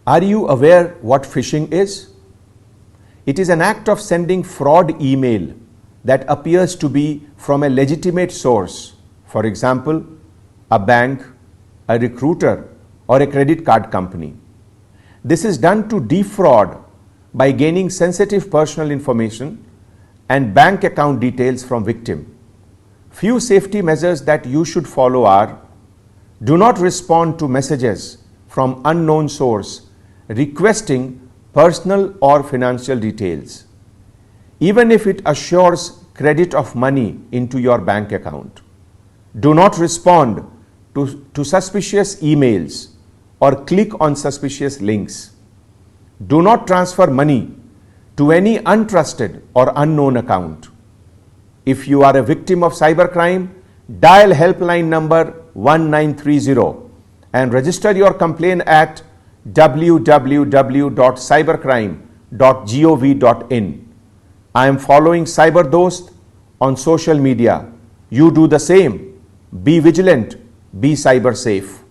Are you aware what phishing is? It is an act of sending fraud email that appears to be from a legitimate source, for example, a bank, a recruiter, or a credit card company. This is done to defraud by gaining sensitive personal information and bank account details from victim. Few safety measures that you should follow are: do not respond to messages from unknown source requesting personal or financial details, even if it assures credit of money into your bank account. Do not respond to suspicious emails or click on suspicious links. Do not transfer money to any untrusted or unknown account. If you are a victim of cybercrime, dial helpline number 1930 and register your complaint at www.cybercrime.gov.in. I am following CyberDost on social media. You do the same. Be vigilant. Be cyber safe.